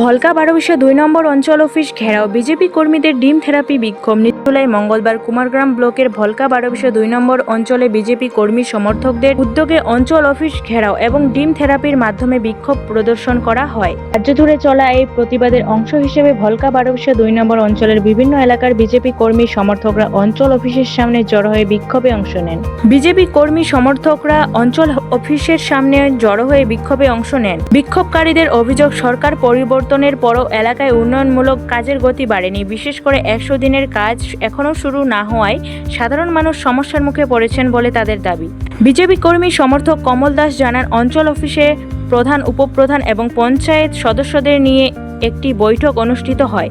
Volker 12/2 নম্বর অঞ্চল office ঘেরাও BJP কর্মীদের ডিম থেরাপি বিক্ষোভ। জুলাই মঙ্গলবার কুমারগ্রাম ব্লকের ভলকা 12/2 নম্বর অঞ্চলে বিজেপি কর্মী সমর্থকদের উদ্যোগে অঞ্চল অফিস ঘেরাও এবং ডিম থেরাপির মাধ্যমে বিক্ষোভ প্রদর্শন করা হয়। রাজ্য জুড়ে চলা এই প্রতিবাদের অংশ হিসেবে ভলকা 12/2 নম্বর অঞ্চলের বিভিন্ন এলাকার বিজেপি কর্মী সমর্থকরা অঞ্চল অফিসের সামনে জড়ো হয়ে বিক্ষোভে অংশ নেন। বিজেপি কর্মী সমর্থকরা অঞ্চল অফিসের সামনে জড়ো হয়ে বিক্ষোভে অংশ নেন। বিক্ষোভকারীদের অভিযোগ, সরকার পরিবর্তনের পরও এলাকায় উন্নয়নমূলক কাজের গতি বাড়েনি। বিশেষ করে 100 দিনের কাজ এখনও শুরু না হওয়ায় সাধারণ মানুষ সমস্যার মুখে পড়েছেন বলে তাদের দাবি। বিজেপি কর্মী সমর্থক কমল দাস জানান, অঞ্চল অফিসে প্রধান, উপপ্রধান এবং পঞ্চায়েত সদস্যদের নিয়ে একটি বৈঠক অনুষ্ঠিত হয়।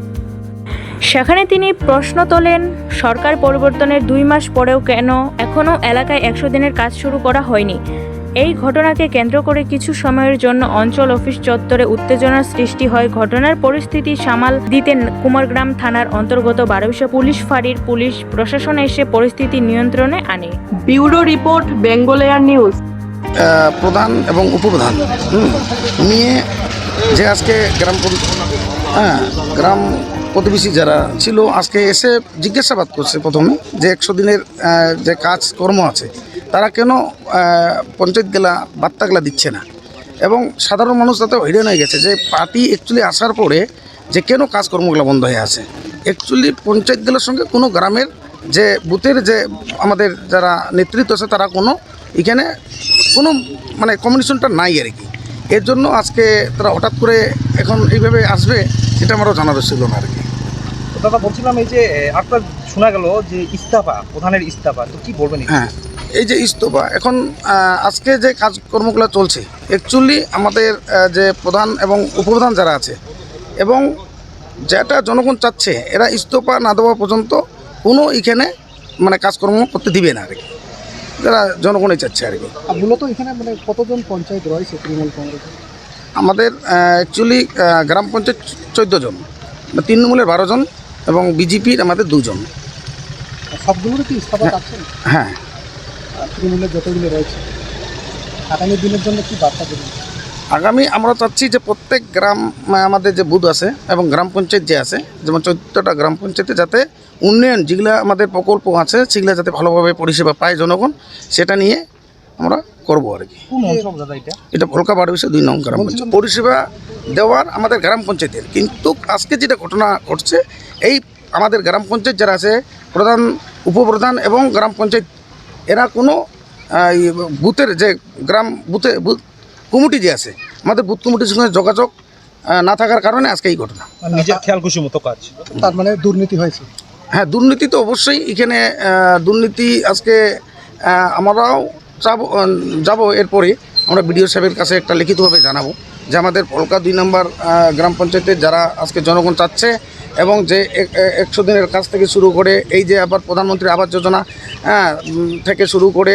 সেখানে তিনি প্রশ্ন তোলেন, সরকার পরিবর্তনের 2 মাস পরেও কেন এখনও এলাকায় 100 দিনের কাজ শুরু করা হয়নি। এই ঘটনাকে কেন্দ্র করে কিছু সময়ের জন্য অঞ্চল অফিস চত্বরে উত্তেজনার সৃষ্টি হয়। ঘটনার পরিস্থিতি সামাল দিতে কুমারগ্রাম থানার অন্তর্গত 12 পুলিশ ফাঁড়ির পুলিশ প্রশাসন এসে পরিস্থিতি নিয়ন্ত্রণে আনে। Bureau report, Bengal air news. প্রধান এবং উপপ্রধান নিয়ে যে আজকে গ্রাম প্রতিবেশী যারা ছিল আজকে এসে জিজ্ঞাসাবাদ করছে প্রথমে যে 100 দিনের যে কাজকর্ম আছে তারা কেন পঞ্চায়েতগুলা বার্তাগুলা দিচ্ছে না, এবং সাধারণ মানুষ তাতে হইরান হয়ে গেছে যে পার্টি অ্যাকচুয়ালি আসার পরে যে কেন কাজকর্মগুলো বন্ধ হয়ে আছে। অ্যাকচুয়ালি পঞ্চায়েতগুলোর সঙ্গে কোনো গ্রামের যে বুথের যে আমাদের যারা নেতৃত্ব আছে তারা কোনো এখানে কোনো কমিউনিকেশনটা নাই আর কি। এর জন্য আজকে তারা হঠাৎ করে এখন এইভাবে আসবে এটা আমারও জানার ছিল না আর কি। দাদা বলছিলাম, এই যে আপনার শোনা গেল যে ইস্তফা, প্রধানের ইস্তফা, তো কি বলবেন? হ্যাঁ, এই যে ইস্তফা এখন আজকে যে কাজকর্মগুলো চলছে অ্যাকচুয়ালি আমাদের যে প্রধান এবং উপপ্রধান যারা আছে এবং যেটা জনগণ চাচ্ছে এরা ইস্তফা না দেওয়া পর্যন্ত কোনো এখানে কাজকর্ম করতে দিবে না আর কি, যারা জনগণই চাচ্ছে আর কি। মূলত এখানে কতজন পঞ্চায়েত রয়েছে তৃণমূল কংগ্রেস? আমাদের অ্যাকচুয়ালি গ্রাম পঞ্চায়েত 14 জন, তৃণমূলের 12 জন এবং বিজেপির আমাদের 2 জন। সবগুলোর কি ইস্তফা চাচ্ছেন? হ্যাঁ, তৃণমূলের যতগুলো রয়েছে আগামী দিনের জন্য কি বার্তা দেবেন? আগামী আমরা চাচ্ছি যে প্রত্যেক গ্রাম আমাদের যে বুথ আছে এবং গ্রাম পঞ্চায়েত যে আছে, যেমন 14টা গ্রাম পঞ্চায়েতে যাতে উন্নয়ন যেগুলো আমাদের প্রকল্প আছে সেগুলো যাতে ভালোভাবে পরিষেবা পায় জনগণ, সেটা নিয়ে আমরা করবো আর কি। এটা ভলকা 12/2 নং গ্রাম পঞ্চায়েত পরিষেবা দেওয়ার আমাদের গ্রাম পঞ্চায়েতের। কিন্তু আজকে যেটা ঘটনা ঘটছে, এই আমাদের গ্রাম পঞ্চায়েত যারা আছে প্রধান, উপপ্রধান এবং গ্রাম পঞ্চায়েত এরা কোনো বুথের যে বুথ কমিটি যে আছে আমাদের বুথ কমিটির সঙ্গে যোগাযোগ না থাকার কারণে আজকে এই ঘটনা। নিজের খেয়াল খুশি মতো কাজ, তার মানে দুর্নীতি হয়েছে। হ্যাঁ, দুর্নীতি তো অবশ্যই এখানে দুর্নীতি। আজকে আমরাও যাব এরপরে আমরা বিডিও সাহেবের কাছে একটা লিখিতভাবে জানাবো যে আমাদের ভলকা 2 নম্বর গ্রাম পঞ্চায়েতের যারা আজকে জনগণ চাচ্ছে এবং যে 100 দিনের কাজ থেকে শুরু করে এই যে আবার প্রধানমন্ত্রী আবাস যোজনা থেকে শুরু করে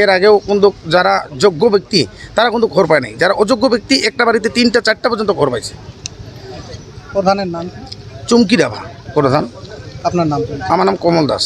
এর আগেও কিন্তু যারা যোগ্য ব্যক্তি তারা কিন্তু ঘর পায় নাই, যারা অযোগ্য ব্যক্তি একটা বাড়িতে 3টা 4টা পর্যন্ত ঘর পাইছে। প্রধানের নাম? চুমকি ডাভা প্রধান। আপনার নাম? আমার নাম কমল দাস।